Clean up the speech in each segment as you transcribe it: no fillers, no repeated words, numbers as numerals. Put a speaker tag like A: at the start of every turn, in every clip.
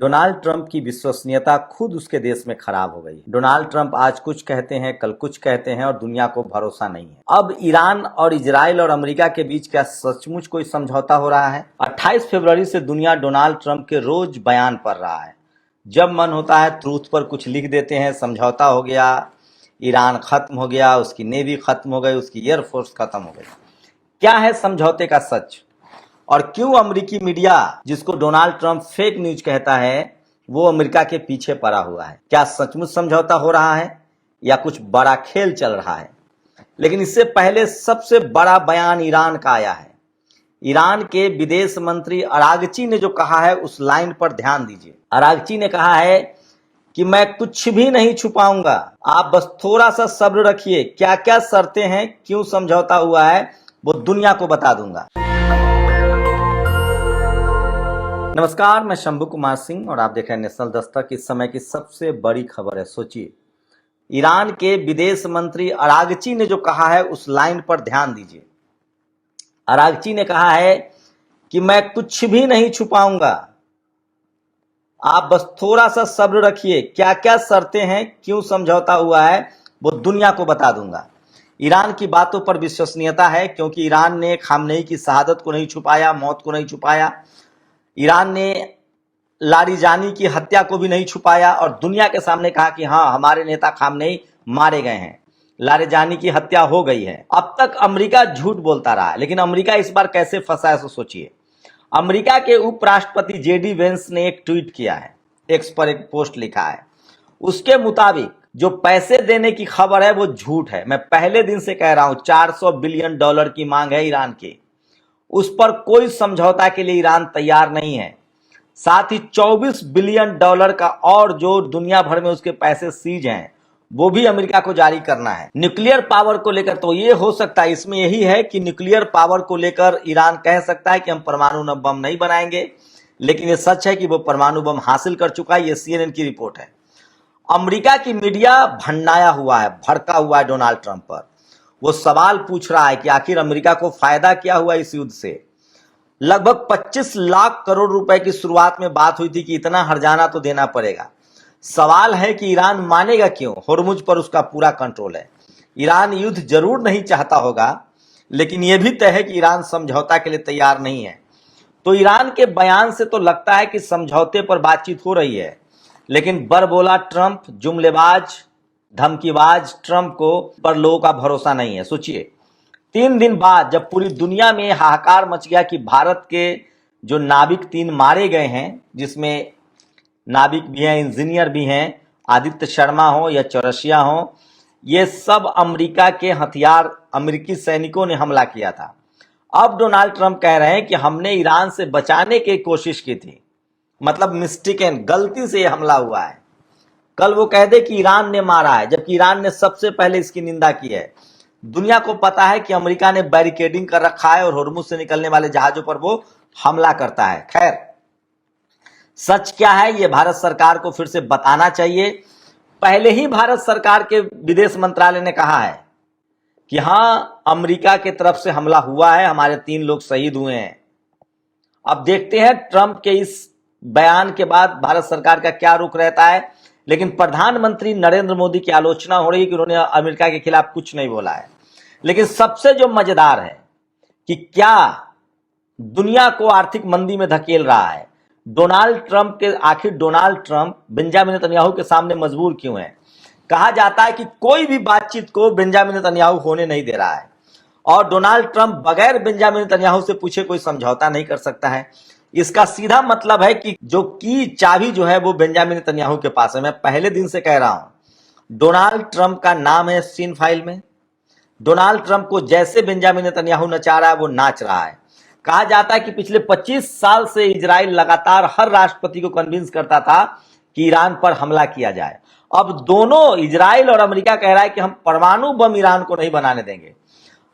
A: Donald Trump की विश्वसनीयता खुद उसके देश में खराब हो गई। डोनाल्ड ट्रंप आज कुछ कहते हैं, कल कुछ कहते हैं और दुनिया को भरोसा नहीं है। अब ईरान और इजराइल और अमेरिका के बीच क्या सचमुच कोई समझौता हो रहा है? 28 फरवरी से दुनिया डोनाल्ड ट्रंप के रोज बयान पढ़ रहा है। जब मन होता है ट्रूथ पर कुछ लिख देते हैं, समझौता हो गया, ईरान खत्म हो गया, उसकी नेवी खत्म हो गई, उसकी एयरफोर्स खत्म हो गई। क्या है समझौते का सच? और क्यों अमेरिकी मीडिया, जिसको डोनाल्ड ट्रंप फेक न्यूज कहता है, वो अमेरिका के पीछे पड़ा हुआ है? क्या सचमुच समझौता हो रहा है या कुछ बड़ा खेल चल रहा है? लेकिन इससे पहले सबसे बड़ा बयान ईरान का आया है। ईरान के विदेश मंत्री अरागची ने जो कहा है, उस लाइन पर ध्यान दीजिए। अरागची ने कहा है कि मैं कुछ भी नहीं छुपाऊंगा, आप बस थोड़ा सा सब्र रखिए, क्या क्या शर्तें हैं, क्यों समझौता हुआ है, वो दुनिया को बता दूंगा। नमस्कार, मैं शंभू कुमार सिंह और आप देख रहे हैं नेशनल दस्तक। इस समय की सबसे बड़ी खबर है। सोचिए, ईरान के विदेश मंत्री अरागची ने जो कहा है, उस लाइन पर ध्यान दीजिए। अरागची ने कहा है कि मैं कुछ भी नहीं छुपाऊंगा, आप बस थोड़ा सा सब्र रखिए, क्या क्या शर्तें हैं, क्यों समझौता हुआ है, वो दुनिया को बता दूंगा। ईरान की बातों पर विश्वसनीयता है, क्योंकि ईरान ने खामनेई की शहादत को नहीं छुपाया, मौत को नहीं छुपाया। ईरान ने लारिजानी की हत्या को भी नहीं छुपाया और दुनिया के सामने कहा कि हाँ, हमारे नेता खामनेई मारे गए हैं, लारिजानी की हत्या हो गई है। अब तक अमेरिका झूठ बोलता रहा है, लेकिन अमेरिका इस बार कैसे फंसा है, सोचिए। अमेरिका के उपराष्ट्रपति जेडी वेंस ने एक ट्वीट किया है, एक्स पर एक पोस्ट लिखा है। उसके मुताबिक जो पैसे देने की खबर है वो झूठ है। मैं पहले दिन से कह रहा हूं, $400 बिलियन की मांग है ईरान की। उस पर कोई समझौता के लिए ईरान तैयार नहीं है। साथ ही $24 बिलियन का और जो दुनिया भर में उसके पैसे सीज हैं, वो भी अमेरिका को जारी करना है। न्यूक्लियर पावर को लेकर तो ये हो सकता है, इसमें यही है कि न्यूक्लियर पावर को लेकर ईरान कह सकता है कि हम परमाणु बम नहीं बनाएंगे, लेकिन ये सच है कि वो परमाणु बम हासिल कर चुका है। ये CNN की रिपोर्ट है। अमेरिका की मीडिया भंडाया हुआ है, भड़का हुआ है डोनाल्ड ट्रंप पर। वो सवाल पूछ रहा है कि आखिर अमेरिका को फायदा क्या हुआ इस युद्ध से। लगभग 25 लाख करोड़ रुपए की शुरुआत में बात हुई थी कि इतना हर्जाना तो देना पड़ेगा। सवाल है कि ईरान मानेगा क्यों? होर्मुज पर उसका पूरा कंट्रोल है। ईरान युद्ध जरूर नहीं चाहता होगा, लेकिन यह भी तय है कि ईरान समझौता के लिए तैयार नहीं है। तो ईरान के बयान से तो लगता है कि समझौते पर बातचीत हो रही है, लेकिन बरबोला ट्रंप, जुमलेबाज, धमकीबाज ट्रंप को पर लोगों का भरोसा नहीं है। सोचिए, 3 दिन बाद जब पूरी दुनिया में हाहाकार मच गया कि भारत के जो नाविक 3 मारे गए हैं, जिसमें नाविक भी हैं, इंजीनियर भी हैं, आदित्य शर्मा हो या चौरसिया हो, ये सब अमेरिका के हथियार, अमेरिकी सैनिकों ने हमला किया था। अब डोनाल्ड ट्रंप कह रहे हैं कि हमने ईरान से बचाने की कोशिश की थी, मतलब मिस्टेकन, गलती से यह हमला हुआ है। कल वो कह दे कि ईरान ने मारा है, जबकि ईरान ने सबसे पहले इसकी निंदा की है। दुनिया को पता है कि अमेरिका ने बैरिकेडिंग कर रखा है और होर्मुज से निकलने वाले जहाजों पर वो हमला करता है। खैर, सच क्या है ये भारत सरकार को फिर से बताना चाहिए। पहले ही भारत सरकार के विदेश मंत्रालय ने कहा है कि हां, अमेरिका की तरफ से हमला हुआ है, हमारे 3 लोग शहीद हुए हैं। अब देखते हैं ट्रंप के इस बयान के बाद भारत सरकार का क्या रुख रहता है। लेकिन प्रधानमंत्री नरेंद्र मोदी की आलोचना हो रही है कि उन्होंने अमेरिका के खिलाफ कुछ नहीं बोला है। लेकिन सबसे जो मजेदार है कि क्या दुनिया को आर्थिक मंदी में धकेल रहा है डोनाल्ड ट्रंप के। आखिर डोनाल्ड ट्रंप बेंजामिन नेतन्याहू के सामने मजबूर क्यों है? कहा जाता है कि कोई भी बातचीत को बेंजामिन नेतन्याहू होने नहीं दे रहा है और डोनाल्ड ट्रंप बगैर बेंजामिन नेतन्याहू से पूछे कोई समझौता नहीं कर सकता है। इसका सीधा मतलब है कि जो की चाबी जो है वो बेंजामिन नेतन्याहू के पास है। मैं पहले दिन से कह रहा हूं, डोनाल्ड ट्रंप का नाम है सीन फाइल में। डोनाल्ड ट्रंप को जैसे बेंजामिन नेतन्याहू नचा रहा है, वो नाच रहा है। कहा जाता है कि पिछले 25 साल से इजराइल लगातार हर राष्ट्रपति को कन्विंस करता था कि ईरान पर हमला किया जाए। अब दोनों, इजराइल और अमेरिका, कह रहा है कि हम परमाणु बम ईरान को नहीं बनाने देंगे।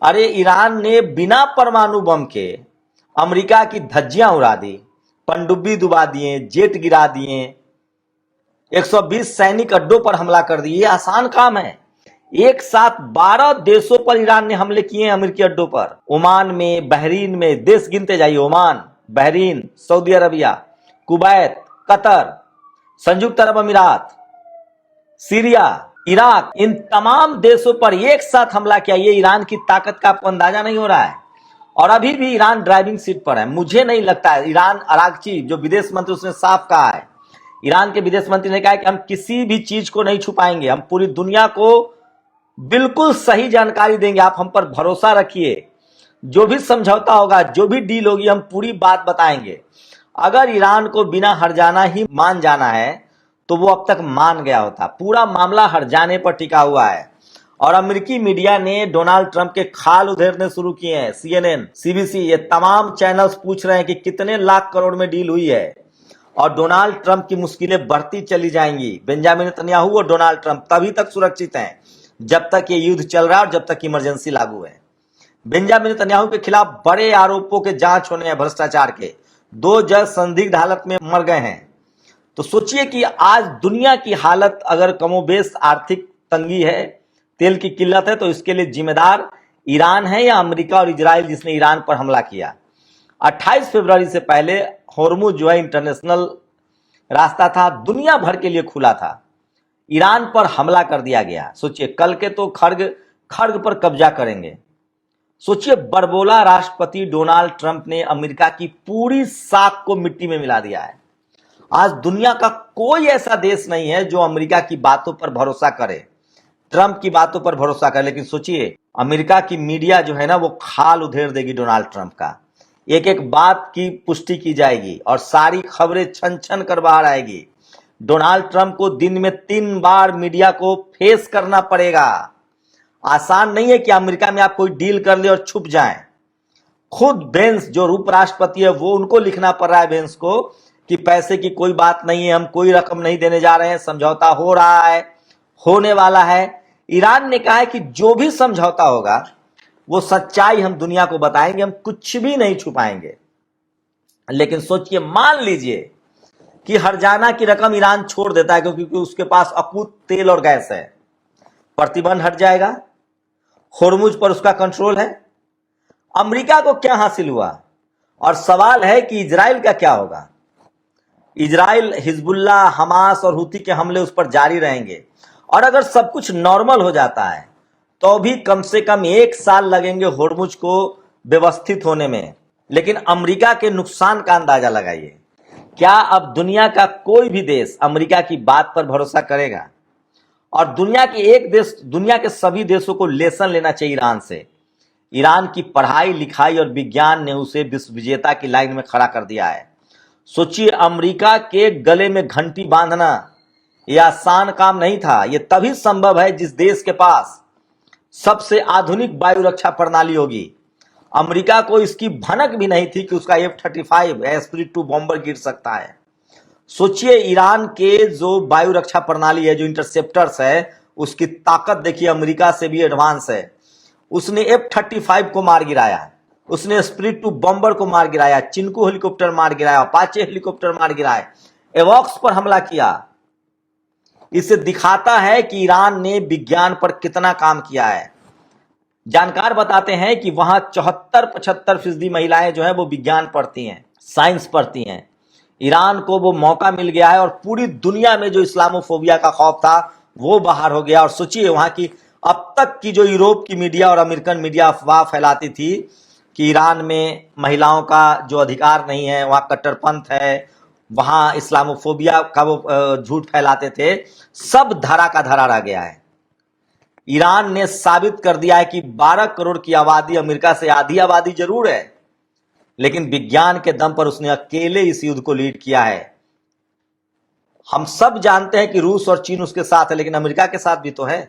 A: अरे, ईरान ने बिना परमाणु बम के अमेरिका की धज्जियां उड़ा दी, पनडुब्बी डुबा दिए, जेट गिरा दिए, 120 सैनिक अड्डों पर हमला कर दिए। आसान काम है। एक साथ 12 देशों पर ईरान ने हमले किए हैं, अमेरिकी अड्डों पर। ओमान में, बहरीन में, देश गिनते जाइए, Oman, Bahrain, Saudi Arabia, Kuwait, Qatar, संयुक्त अरब अमीरात, सीरिया, इराक, इन तमाम देशों पर एक साथ हमला किया। ये ईरान की ताकत का आपको अंदाजा नहीं हो रहा है। और अभी भी ईरान ड्राइविंग सीट पर है। मुझे नहीं लगता है, ईरान अरागची जो विदेश मंत्री, उसने साफ कहा है, ईरान के विदेश मंत्री ने कहा है कि हम किसी भी चीज को नहीं छुपाएंगे, हम पूरी दुनिया को बिल्कुल सही जानकारी देंगे, आप हम पर भरोसा रखिए। जो भी समझौता होगा, जो भी डील होगी, हम पूरी बात बताएंगे। अगर ईरान को बिना हर्जाना ही मान जाना है तो वो अब तक मान गया होता। पूरा मामला हर्जाने पर टिका हुआ है। और अमेरिकी मीडिया ने डोनाल्ड ट्रंप के खाल उधेड़ने शुरू किए हैं। CNN, CBC, ये तमाम चैनल्स पूछ रहे हैं कि कितने लाख करोड़ में डील हुई है। और डोनाल्ड ट्रंप की मुश्किलें बढ़ती चली जाएंगी। बेंजामिन नेतन्याहू और डोनाल्ड ट्रंप तभी तक सुरक्षित हैं जब तक ये युद्ध चल रहा है और जब तक इमरजेंसी लागू है। बेंजामिन नेतन्याहू के खिलाफ बड़े आरोपों के जांच होने हैं, भ्रष्टाचार के। 2 जज संदिग्ध हालत में मर गए हैं। तो सोचिए कि आज दुनिया की हालत अगर कमोबेश आर्थिक तंगी है, तेल की किल्लत है, तो इसके लिए जिम्मेदार ईरान है या अमेरिका और इजराइल जिसने ईरान पर हमला किया। 28 फरवरी से पहले होर्मुज जो है इंटरनेशनल रास्ता था, दुनिया भर के लिए खुला था। ईरान पर हमला कर दिया गया। सोचिए, कल के तो खर्ग पर कब्जा करेंगे। सोचिए, बरबोला राष्ट्रपति डोनाल्ड ट्रंप ने अमेरिका की पूरी साख को मिट्टी में मिला दिया है। आज दुनिया का कोई ऐसा देश नहीं है जो अमेरिका की बातों पर भरोसा करे, ट्रंप की बातों पर भरोसा करे। लेकिन सोचिए, अमेरिका की मीडिया जो है ना, वो खाल उधेड़ देगी डोनाल्ड ट्रंप का। एक एक बात की पुष्टि की जाएगी और सारी खबरें छन छन कर बाहर आएगी। डोनाल्ड ट्रंप को दिन में 3 बार मीडिया को फेस करना पड़ेगा। आसान नहीं है कि अमेरिका में आप कोई डील कर ले और छुप जाएं। खुद बेंस जो उपराष्ट्रपति है, वो उनको लिखना पड़ रहा है बेंस को कि पैसे की कोई बात नहीं है, हम कोई रकम नहीं देने जा रहे हैं, समझौता हो रहा है, होने वाला है। ईरान ने कहा है कि जो भी समझौता होगा वो सच्चाई हम दुनिया को बताएंगे, हम कुछ भी नहीं छुपाएंगे। लेकिन सोचिए, मान लीजिए कि हर्जाना की रकम ईरान छोड़ देता है क्योंकि उसके पास अकूत तेल और गैस है, प्रतिबंध हट जाएगा, होर्मुज पर उसका कंट्रोल है। अमेरिका को क्या हासिल हुआ? और सवाल है कि इजराइल का क्या होगा? इजराइल, हिजबुल्लाह, हमास और हुती के हमले उस पर जारी रहेंगे। और अगर सब कुछ नॉर्मल हो जाता है तो भी कम से कम 1 साल लगेंगे होर्मुज को व्यवस्थित होने में। लेकिन अमेरिका के नुकसान का अंदाजा लगाइए। क्या अब दुनिया का कोई भी देश अमेरिका की बात पर भरोसा करेगा? और दुनिया के सभी देशों को लेसन लेना चाहिए ईरान से। ईरान की पढ़ाई लिखाई और विज्ञान ने उसे विश्व विजेता की लाइन में खड़ा कर दिया है। सोचिए, अमेरिका के गले में घंटी बांधना यह आसान काम नहीं था। यह तभी संभव है जिस देश के पास सबसे आधुनिक वायु रक्षा प्रणाली होगी। अमेरिका को इसकी भनक भी नहीं थी कि उसका F-35 एस्पिरिट 2 बॉम्बर गिर सकता है। सोचिए, ईरान के जो वायु रक्षा प्रणाली है, जो इंटरसेप्टर्स है, उसकी ताकत देखिए, अमेरिका से भी एडवांस है। उसने F-35 को मार गिराया, उसने एस्पिरिट 2 बॉम्बर को मार गिराया, चिनकू हेलीकॉप्टर मार गिराया, अपाचे हेलीकॉप्टर मार गिराए, एवॉक्स पर हमला किया। इसे दिखाता है कि ईरान ने विज्ञान पर कितना काम किया है। जानकार बताते हैं कि वहां 74-75% महिलाएं जो है वो विज्ञान पढ़ती हैं, साइंस पढ़ती हैं। ईरान को वो मौका मिल गया है और पूरी दुनिया में जो इस्लामोफोबिया का खौफ था वो बाहर हो गया। और सोचिए, वहां की अब तक की जो यूरोप की मीडिया और अमेरिकन मीडिया अफवाह फैलाती थी कि ईरान में महिलाओं का जो अधिकार नहीं है, वहां कट्टरपंथ है, वहां इस्लामोफोबिया का वो झूठ फैलाते थे, सब धरा का धरा रह गया है। ईरान ने साबित कर दिया है कि 12 करोड़ की आबादी, अमेरिका से आधी आबादी जरूर है, लेकिन विज्ञान के दम पर उसने अकेले इस युद्ध को लीड किया है। हम सब जानते हैं कि रूस और चीन उसके साथ है, लेकिन अमेरिका के साथ भी तो है।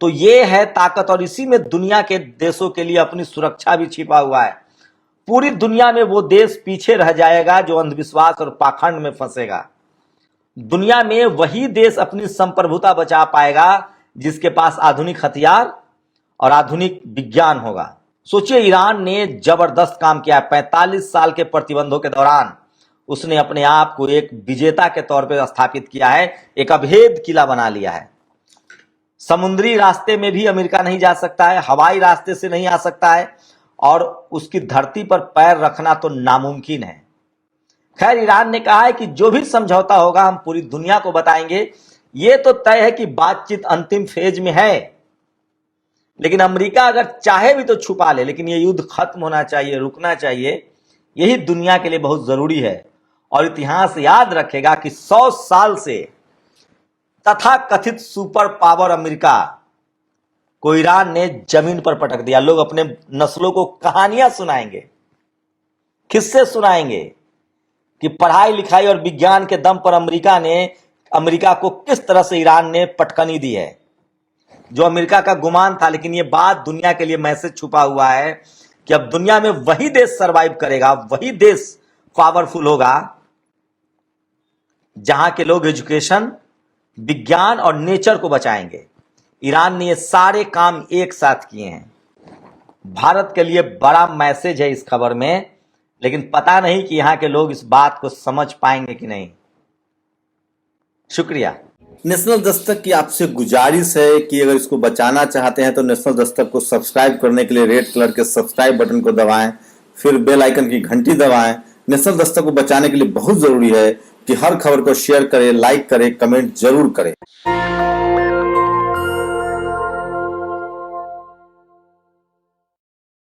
A: तो ये है ताकत, और इसी में दुनिया के देशों के लिए अपनी सुरक्षा भी छिपा हुआ है। पूरी दुनिया में वो देश पीछे रह जाएगा जो अंधविश्वास और पाखंड में फंसेगा। दुनिया में वही देश अपनी संप्रभुता बचा पाएगा जिसके पास आधुनिक हथियार और आधुनिक विज्ञान होगा। सोचिए, ईरान ने जबरदस्त काम किया। 45 साल के प्रतिबंधों के दौरान उसने अपने आप को एक विजेता के तौर पर स्थापित किया है, एक अभेद किला बना लिया है। समुद्री रास्ते में भी अमेरिका नहीं जा सकता है, हवाई रास्ते से नहीं आ सकता है, और उसकी धरती पर पैर रखना तो नामुमकिन है। खैर, ईरान ने कहा है कि जो भी समझौता होगा हम पूरी दुनिया को बताएंगे। ये तो तय है कि बातचीत अंतिम फेज में है, लेकिन अमेरिका अगर चाहे भी तो छुपा ले, लेकिन ये युद्ध खत्म होना चाहिए, रुकना चाहिए। यही दुनिया के लिए बहुत जरूरी है। और इतिहास याद रखेगा कि 100 साल से तथाकथित सुपर पावर अमेरिका को ईरान ने जमीन पर पटक दिया। लोग अपने नस्लों को कहानियां सुनाएंगे, किस्से सुनाएंगे कि पढ़ाई लिखाई और विज्ञान के दम पर अमेरिका को किस तरह से ईरान ने पटकनी दी है, जो अमेरिका का गुमान था। लेकिन ये बात दुनिया के लिए मैसेज छुपा हुआ है कि अब दुनिया में वही देश सरवाइव करेगा, वही देश पावरफुल होगा जहां के लोग एजुकेशन, विज्ञान और नेचर को बचाएंगे। ईरान ने ये सारे काम एक साथ किए हैं। भारत के लिए बड़ा मैसेज है इस खबर में, लेकिन पता नहीं कि यहां के लोग इस बात को समझ पाएंगे कि नहीं। शुक्रिया।
B: नेशनल दस्तक की आपसे गुजारिश है कि अगर इसको बचाना चाहते हैं तो नेशनल दस्तक को सब्सक्राइब करने के लिए रेड कलर के सब्सक्राइब बटन को दबाएं, फिर बेल आइकन की घंटी दबाएं। नेशनल दस्तक को बचाने के लिए बहुत जरूरी है कि हर खबर को शेयर करें, लाइक करें, कमेंट जरूर करें।